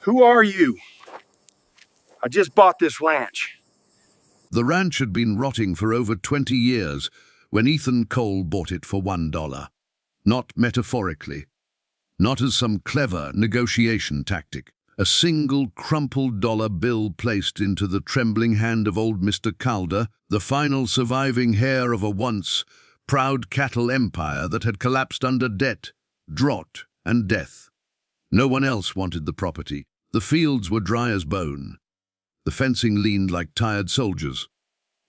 Who are you? I just bought this ranch. The ranch had been rotting for over 20 years when Ethan Cole bought it for $1. Not metaphorically, not as some clever negotiation tactic. A single crumpled dollar bill placed into the trembling hand of old Mr. Calder, the final surviving heir of a once proud cattle empire that had collapsed under debt, drought, and death. No one else wanted the property. The fields were dry as bone. The fencing leaned like tired soldiers.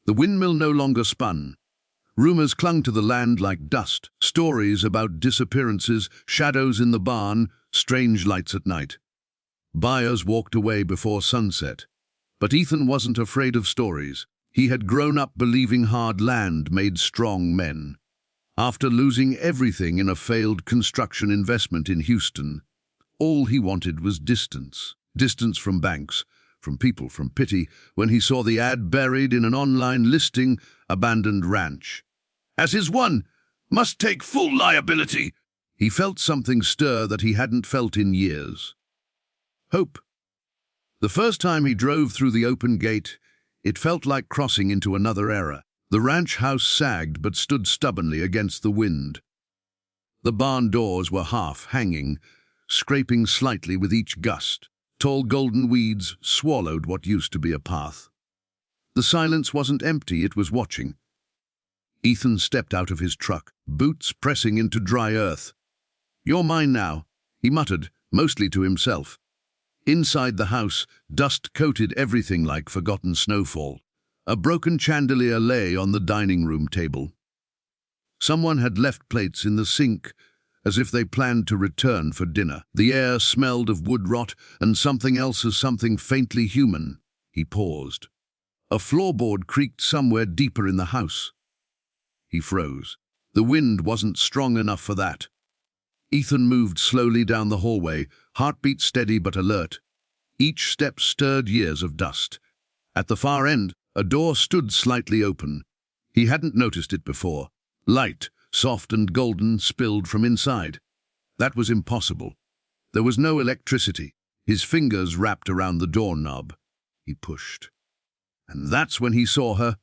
The windmill no longer spun. Rumors clung to the land like dust, stories about disappearances, shadows in the barn, strange lights at night. Buyers walked away before sunset. But Ethan wasn't afraid of stories. He had grown up believing hard land made strong men. After losing everything in a failed construction investment in Houston, all he wanted was distance. Distance from banks, from people, from pity, when he saw the ad buried in an online listing, abandoned ranch. As his one, must take full liability. He felt something stir that he hadn't felt in years. Hope. The first time he drove through the open gate, it felt like crossing into another era. The ranch house sagged but stood stubbornly against the wind. The barn doors were half hanging, scraping slightly with each gust. Tall golden weeds swallowed what used to be a path. The silence wasn't empty, it was watching. Ethan stepped out of his truck, boots pressing into dry earth. "You're mine now," he muttered, mostly to himself. Inside the house, dust coated everything like forgotten snowfall. A broken chandelier lay on the dining room table. Someone had left plates in the sink, as if they planned to return for dinner. The air smelled of wood rot and something else as something faintly human. He paused. A floorboard creaked somewhere deeper in the house. He froze. The wind wasn't strong enough for that. Ethan moved slowly down the hallway, heartbeat steady but alert. Each step stirred years of dust. At the far end, a door stood slightly open. He hadn't noticed it before. Light, soft and golden, spilled from inside. That was impossible. There was no electricity. His fingers wrapped around the doorknob. He pushed. And that's when he saw her.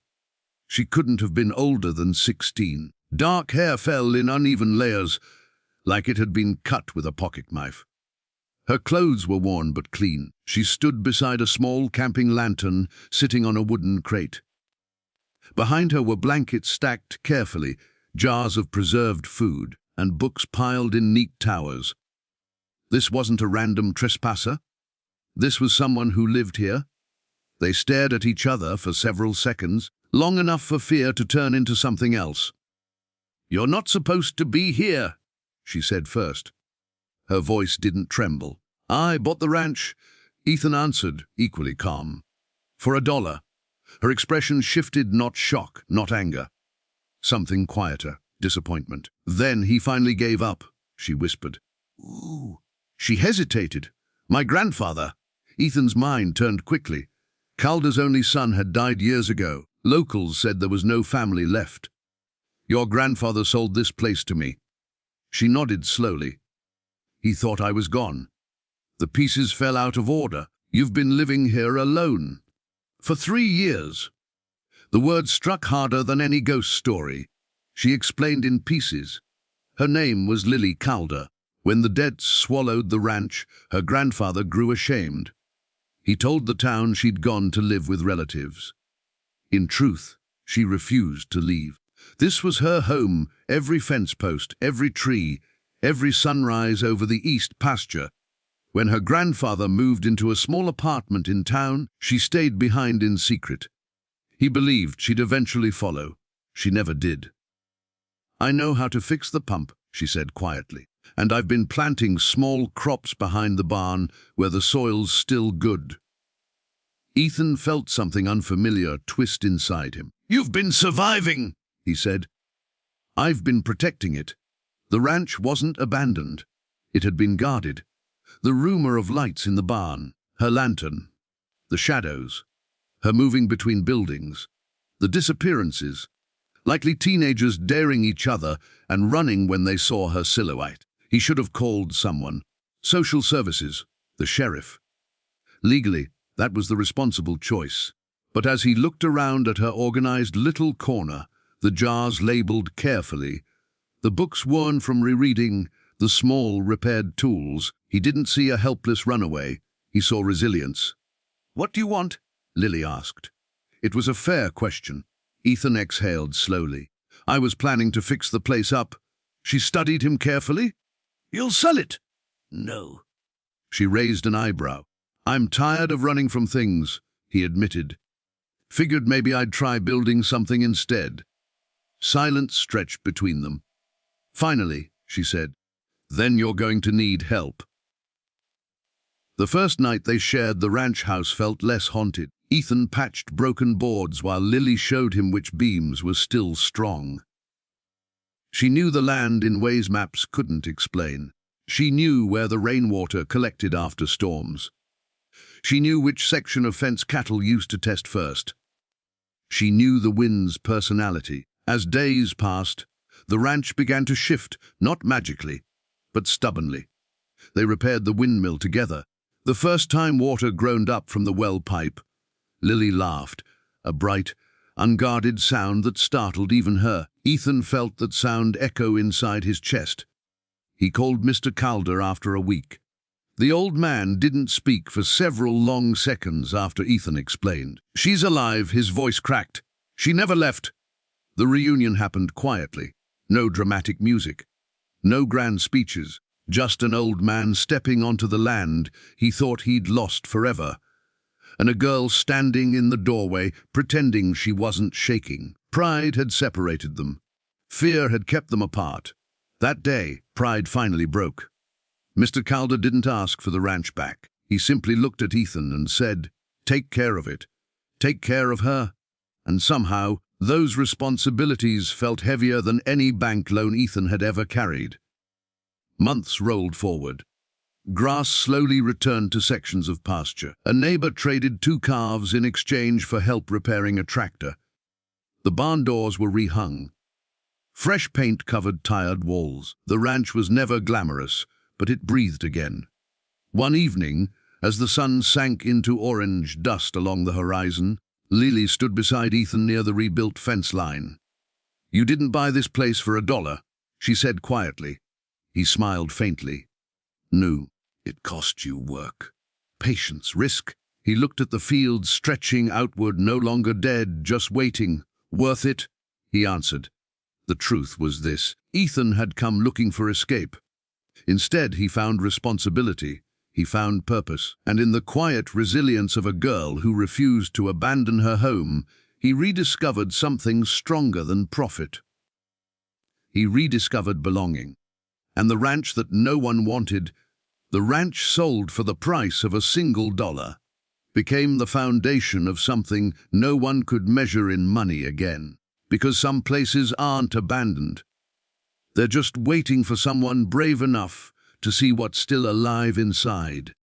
She couldn't have been older than 16. Dark hair fell in uneven layers, like it had been cut with a pocket knife. Her clothes were worn but clean. She stood beside a small camping lantern, sitting on a wooden crate. Behind her were blankets stacked carefully, jars of preserved food, and books piled in neat towers. This wasn't a random trespasser. This was someone who lived here. They stared at each other for several seconds, long enough for fear to turn into something else. "You're not supposed to be here," she said first. Her voice didn't tremble. "I bought the ranch," Ethan answered, equally calm. "For $1. Her expression shifted, not shock, not anger. Something quieter, disappointment. "Then he finally gave up," she whispered. "Ooh." She hesitated. "My grandfather." Ethan's mind turned quickly. Calder's only son had died years ago. Locals said there was no family left. "Your grandfather sold this place to me." She nodded slowly. "He thought I was gone. The pieces fell out of order. You've been living here alone. For 3 years." The word struck harder than any ghost story. She explained in pieces. Her name was Lily Calder. When the debts swallowed the ranch, her grandfather grew ashamed. He told the town she'd gone to live with relatives. In truth, she refused to leave. This was her home, every fence post, every tree, every sunrise over the east pasture. When her grandfather moved into a small apartment in town, she stayed behind in secret. He believed she'd eventually follow. She never did. "I know how to fix the pump," she said quietly, "and I've been planting small crops behind the barn where the soil's still good." Ethan felt something unfamiliar twist inside him. "You've been surviving," he said. "I've been protecting it." The ranch wasn't abandoned. It had been guarded. The rumor of lights in the barn, her lantern, the shadows, her moving between buildings, the disappearances, likely teenagers daring each other and running when they saw her silhouette. He should have called someone. Social services, the sheriff. Legally, that was the responsible choice. But as he looked around at her organized little corner, the jars labeled carefully, the books worn from rereading, the small repaired tools, he didn't see a helpless runaway. He saw resilience. "What do you want?" Lily asked. It was a fair question. Ethan exhaled slowly. "I was planning to fix the place up." She studied him carefully. "You'll sell it?" "No." She raised an eyebrow. "I'm tired of running from things," he admitted. "Figured maybe I'd try building something instead." Silence stretched between them. "Finally," she said, "then you're going to need help." The first night they shared the ranch house felt less haunted. Ethan patched broken boards while Lily showed him which beams were still strong. She knew the land in ways maps couldn't explain. She knew where the rainwater collected after storms. She knew which section of fence cattle used to test first. She knew the wind's personality. As days passed, the ranch began to shift, not magically, but stubbornly. They repaired the windmill together, the first time water groaned up from the well pipe. Lily laughed, a bright, unguarded sound that startled even her. Ethan felt that sound echo inside his chest. He called Mr. Calder after a week. The old man didn't speak for several long seconds after Ethan explained. "She's alive," his voice cracked. "She never left." The reunion happened quietly. No dramatic music. No grand speeches. Just an old man stepping onto the land he thought he'd lost forever. And a girl standing in the doorway, pretending she wasn't shaking. Pride had separated them. Fear had kept them apart. That day, pride finally broke. Mr. Calder didn't ask for the ranch back. He simply looked at Ethan and said, "Take care of it. Take care of her." And somehow, those responsibilities felt heavier than any bank loan Ethan had ever carried. Months rolled forward. Grass slowly returned to sections of pasture. A neighbor traded 2 calves in exchange for help repairing a tractor. The barn doors were rehung. Fresh paint covered tired walls. The ranch was never glamorous, but it breathed again. One evening, as the sun sank into orange dust along the horizon, Lily stood beside Ethan near the rebuilt fence line. "You didn't buy this place for $1, she said quietly. He smiled faintly. "No, it cost you work. Patience, risk." He looked at the fields stretching outward, no longer dead, just waiting. "Worth it," he answered. The truth was this: Ethan had come looking for escape. Instead, he found responsibility. He found purpose. And in the quiet resilience of a girl who refused to abandon her home, he rediscovered something stronger than profit. He rediscovered belonging. And the ranch that no one wanted, the ranch sold for the price of a single dollar, became the foundation of something no one could measure in money again. Because some places aren't abandoned. They're just waiting for someone brave enough to see what's still alive inside.